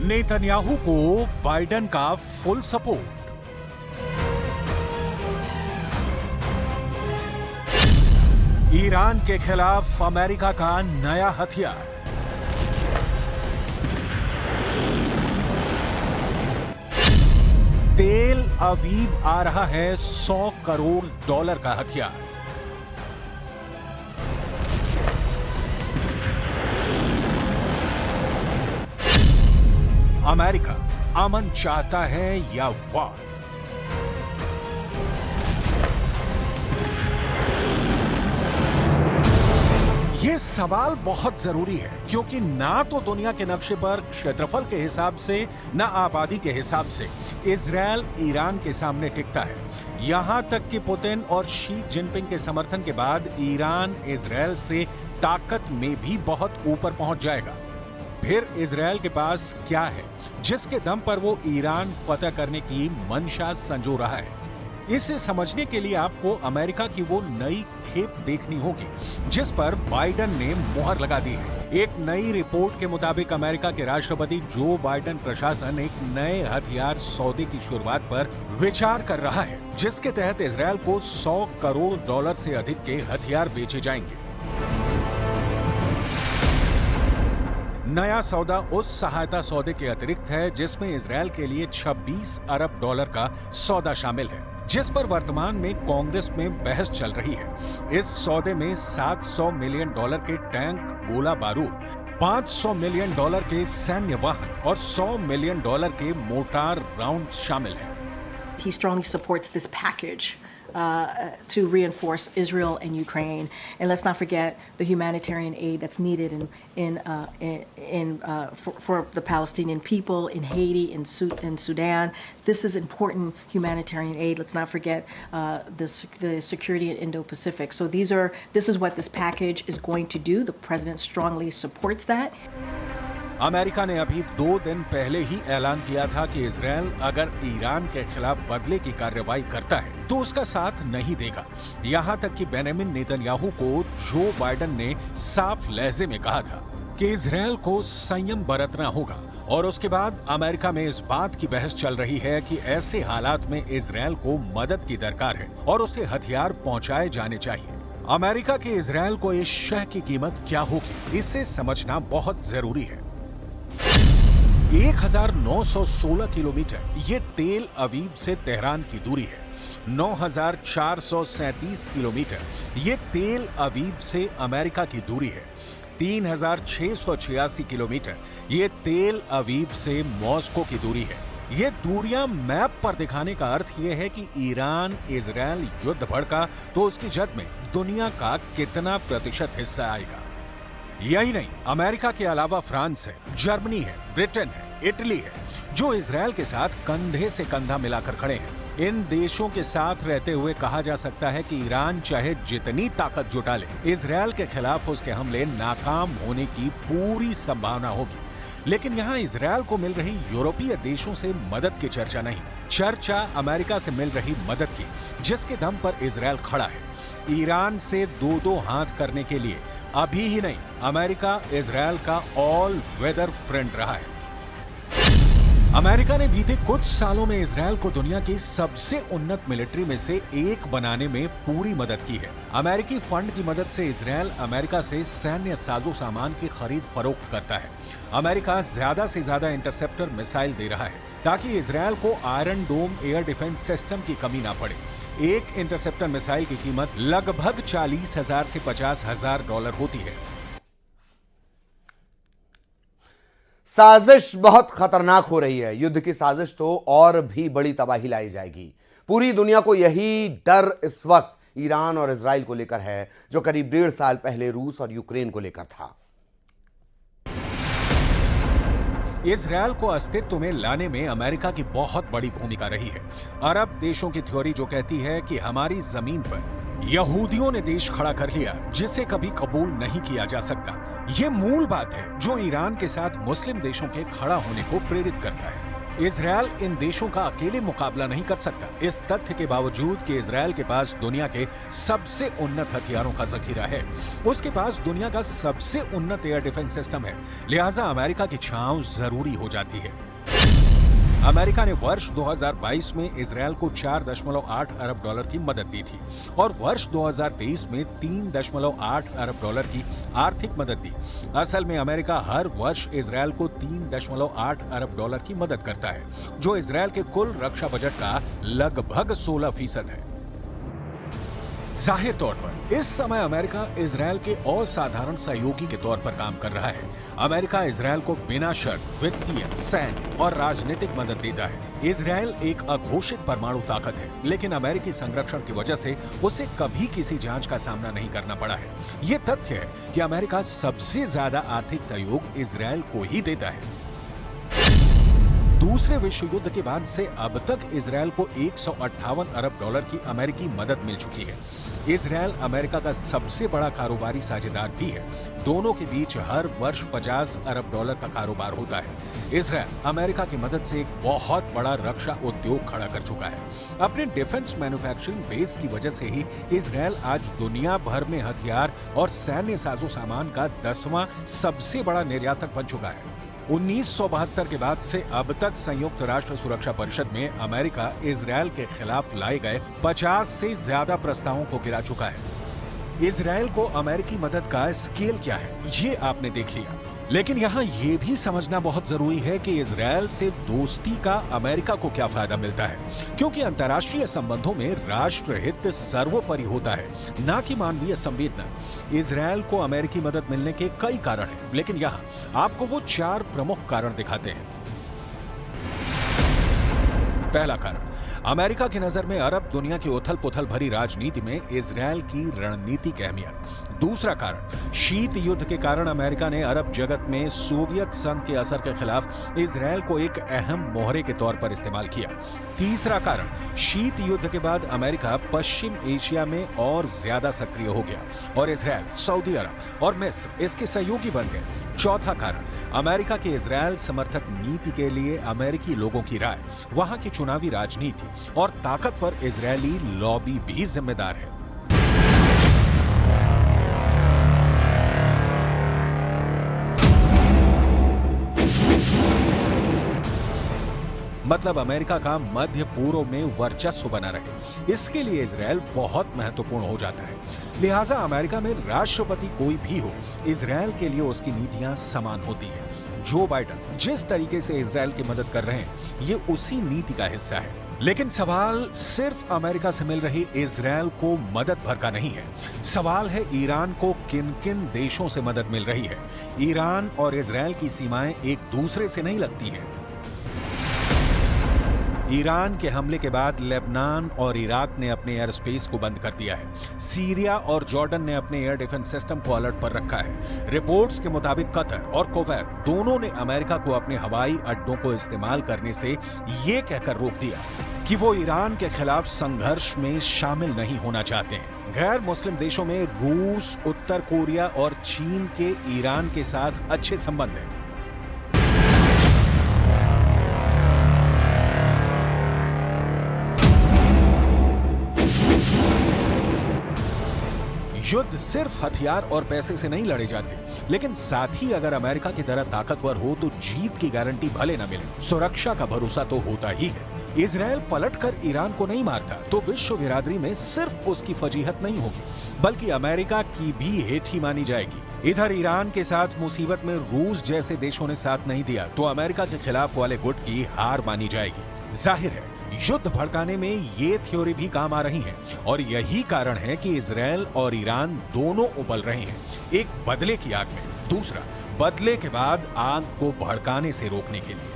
Netanyahu को Biden का full support. Iran के खिलाफ अमेरिका का नया हथियार। तेल अवीव आ रहा है $100 करोड़ का हथियार। अमेरिका अमन चाहता है या वार? ये सवाल बहुत जरूरी है क्योंकि ना तो दुनिया के नक्शे पर क्षेत्रफल के हिसाब से ना आबादी के हिसाब से इजरायल ईरान के सामने टिकता है। यहां तक कि पुतिन और शी जिनपिंग के समर्थन के बाद ईरान इजरायल से ताकत में भी बहुत ऊपर पहुंच जाएगा। फिर इजरायल के पास क्या है जिसके दम पर वो ईरान फतह करने की मंशा संजो रहा है? इसे समझने के लिए आपको अमेरिका की वो नई खेप देखनी होगी जिस पर बाइडेन ने मुहर लगा दी है। एक नई रिपोर्ट के मुताबिक अमेरिका के राष्ट्रपति जो बाइडेन प्रशासन एक नए हथियार सौदे की शुरुआत पर विचार कर रहा है जिसके तहत इजरायल को $100 करोड़ से अधिक के हथियार बेचे जाएंगे। नया सौदा उस सहायता सौदे के अतिरिक्त है जिसमें इजरायल के लिए $26 अरब का सौदा शामिल है, जिस पर वर्तमान में कांग्रेस में बहस चल रही है। इस सौदे में $700 मिलियन के टैंक, गोला बारूद, $500 मिलियन के सैन्य वाहन और $100 मिलियन के मोर्टार राउंड शामिल हैं। He strongly supports this package to reinforce Israel and Ukraine, and let's not forget the humanitarian aid that's needed for the Palestinian people in Haiti, in Sudan. This is important humanitarian aid. Let's not forget the security in Indo-Pacific. So this is what this package is going to do. The president strongly supports that. America ने अभी 2 दिन पहले ही ऐलान किया था कि Israel अगर Iran के खिलाफ बदले की कार्रवाई करता है तो उसका साथ नहीं देगा। यहां तक कि बेंजामिन नेतन्याहू को जो बाइडेन ने साफ लहजे में कहा था कि इजरायल को संयम बरतना होगा। और उसके बाद अमेरिका में इस बात की बहस चल रही है कि ऐसे हालात में इजरायल को मदद की दरकार है और उसे हथियार पहुंचाए जाने चाहिए। अमेरिका के इजरायल को इस शह की कीमत क्या होगी, इसे समझना बहुत जरूरी है। 1916 किलोमीटर ये तेल अवीव से तेहरान की दूरी है। 9437 किलोमीटर ये तेल अवीव से अमेरिका की दूरी है। 3686 किलोमीटर ये तेल अवीव से मॉस्को की दूरी है। ये दूरियां मैप पर दिखाने का अर्थ ये है कि ईरान इजरायल युद्ध भड़का तो उसकी जद में दुनिया का कितना प्रतिशत हिस्सा आएगा। यही नहीं, अमेरिका के अलावा फ्रांस है, जर्मनी है, ब्रिटेन है, इटली है जो इजरायल के साथ कंधे से कंधा मिलाकर खड़े हैं। इन देशों के साथ रहते हुए कहा जा सकता है कि ईरान चाहे जितनी ताकत जुटा ले, इजरायल के खिलाफ उसके हमले नाकाम होने की पूरी संभावना होगी। लेकिन यहाँ इजरायल को मिल रही यूरोपीय देशों से मदद की चर्चा नहीं, चर्चा अमेरिका से मिल रही मदद की जिसके दम पर इजरायल खड़ा है। ईरान से दो हाथ करने के लिए अभी ही नहीं, अमेरिका इजरायल का ऑल वेदर फ्रेंड रहा है। अमेरिका ने बीते कुछ सालों में इजरायल को दुनिया की सबसे उन्नत मिलिट्री में से एक बनाने में पूरी मदद की है। अमेरिकी फंड की मदद से इजरायल अमेरिका से सैन्य साजो सामान की खरीद फरोख्त करता है। अमेरिका ज्यादा से ज्यादा इंटरसेप्टर मिसाइल दे रहा है ताकि इजरायल को आयरन डोम एयर डिफेंस सिस्टम की कमी ना पड़े। एक इंटरसेप्टर मिसाइल की कीमत लगभग $40,000 से $50,000 होती है। साजिश बहुत खतरनाक हो रही है। युद्ध की साजिश तो और भी बड़ी तबाही लाई जाएगी। पूरी दुनिया को यही डर इस वक्त ईरान और इजराइल को लेकर है जो करीब 1.5 साल पहले रूस और यूक्रेन को लेकर था। इजरायल को अस्तित्व में लाने में अमेरिका की बहुत बड़ी भूमिका रही है। अरब देशों की थ्योरी जो कहती है कि हमारी जमीन पर यहूदियों ने देश खड़ा कर लिया जिसे कभी कबूल नहीं किया जा सकता। ये मूल बात है जो ईरान के साथ मुस्लिम देशों के खड़ा होने को प्रेरित करता है। इजरायल इन देशों का अकेले मुकाबला नहीं कर सकता। इस तथ्य के बावजूद कि इजरायल के पास दुनिया के सबसे उन्नत हथियारों का जखीरा है, उसके पास दुनिया का सबसे उन्नत एयर डिफेंस सिस्टम है, लिहाजा अमेरिका की छांव जरूरी हो जाती है। अमेरिका ने वर्ष 2022 में इजरायल को 4.8 अरब डॉलर की मदद दी थी और वर्ष 2023 में 3.8 अरब डॉलर की आर्थिक मदद दी। असल में अमेरिका हर वर्ष इजरायल को 3.8 अरब डॉलर की मदद करता है, जो इजरायल के कुल रक्षा बजट का लगभग 16% है। जाहिर तौर पर इस समय अमेरिका इजरायल के असाधारण सहयोगी के तौर पर काम कर रहा है। अमेरिका इजरायल को बिना शर्त वित्तीय, सैन्य और राजनीतिक मदद देता है। इजरायल एक अघोषित परमाणु ताकत है, लेकिन अमेरिकी संरक्षण की वजह से उसे कभी किसी जांच का सामना नहीं करना पड़ा है। ये तथ्य है कि अमेरिका सबसे ज्यादा आर्थिक सहयोग इजरायल को ही देता है। दूसरे विश्व युद्ध के बाद से अब तक इजरायल को 158 अरब डॉलर की अमेरिकी मदद मिल चुकी है। इजरायल अमेरिका का सबसे बड़ा कारोबारी साझेदार भी है। दोनों के बीच हर वर्ष 50 अरब डॉलर का कारोबार होता है। इजरायल अमेरिका की मदद से एक बहुत बड़ा रक्षा उद्योग खड़ा कर चुका है। अपने डिफेंस मैन्युफैक्चरिंग बेस की वजह से ही इजरायल आज दुनिया भर में हथियार और सैन्य साजो सामान का 10वां सबसे बड़ा निर्यातक बन चुका है। 1972 के बाद से अब तक संयुक्त राष्ट्र सुरक्षा परिषद में अमेरिका इजरायल के खिलाफ लाए गए 50 से ज्यादा प्रस्तावों को गिरा चुका है। इजरायल को अमेरिकी मदद का स्केल क्या है, ये आपने देख लिया, लेकिन यहाँ ये भी समझना बहुत जरूरी है कि इजरायल से दोस्ती का अमेरिका को क्या फायदा मिलता है, क्योंकि अंतर्राष्ट्रीय संबंधों में राष्ट्र हित सर्वोपरि होता है, ना कि मानवीय संवेदना। इजरायल को अमेरिकी मदद मिलने के कई कारण हैं, लेकिन यहाँ आपको वो 4 प्रमुख कारण दिखाते हैं। पहला कारण, अमेरिका की नजर में अरब दुनिया की उथल पुथल भरी राजनीति में इजरायल की रणनीतिक अहमियत। दूसरा कारण, शीत युद्ध के कारण अमेरिका ने अरब जगत में सोवियत संघ के असर के खिलाफ इजरायल को एक अहम मोहरे के तौर पर इस्तेमाल किया। तीसरा कारण, शीत युद्ध के बाद अमेरिका पश्चिम एशिया में और ज्यादा सक्रिय हो गया और इजरायल, सऊदी अरब और मिस्र इसके सहयोगी बन गए। चौथा कारण, अमेरिका की इजरायल समर्थक नीति के लिए अमेरिकी लोगों की राय, वहां की चुनावी राजनीति और ताकतवर इजरायली लॉबी भी जिम्मेदार है। मतलब अमेरिका का मध्य पूर्व में वर्चस्व बना रहे, इसके लिए इजरायल बहुत महत्वपूर्ण हो जाता है। लिहाजा अमेरिका में राष्ट्रपति कोई भी हो, इजरायल के लिए उसकी नीतियां समान होती हैं। जो बाइडेन जिस तरीके से इजरायल की मदद कर रहे हैं, ये उसी नीति का हिस्सा है। लेकिन सवाल सिर्फ अमेरिका से मिल रही इजरायल को मदद भर का नहीं है। सवाल है ईरान को किन किन देशों से मदद मिल रही है। ईरान और इजरायल की सीमाएं एक दूसरे से नहीं लगती हैं। ईरान के हमले के बाद लेबनान और इराक ने अपने एयर स्पेस को बंद कर दिया है। सीरिया और जॉर्डन ने अपने एयर डिफेंस सिस्टम को अलर्ट पर रखा है। रिपोर्ट्स के मुताबिक कतर और कुवैत दोनों ने अमेरिका को अपने हवाई अड्डों को इस्तेमाल करने से ये कहकर रोक दिया कि वो ईरान के खिलाफ संघर्ष में शामिल नहीं होना चाहते हैं। गैर मुस्लिम देशों में रूस, उत्तर कोरिया और चीन के ईरान के साथ अच्छे संबंध हैं। युद्ध सिर्फ हथियार और पैसे से नहीं लड़े जाते, लेकिन साथ ही अगर अमेरिका की तरह ताकतवर हो तो जीत की गारंटी भले न मिले, सुरक्षा का भरोसा तो होता ही है। इजरायल पलटकर ईरान को नहीं मारता तो विश्व बिरादरी में सिर्फ उसकी फजीहत नहीं होगी, बल्कि अमेरिका की भी हेठी मानी जाएगी। इधर ईरान के साथ मुसीबत में रूस जैसे देशों ने साथ नहीं दिया तो अमेरिका के खिलाफ वाले गुट की हार मानी जाएगी। जाहिर है युद्ध भड़काने में ये थ्योरी भी काम आ रही है और यही कारण है कि इजरायल और ईरान दोनों उबल रहे हैं, एक बदले की आग में, दूसरा बदले के बाद आग को भड़काने से रोकने के लिए।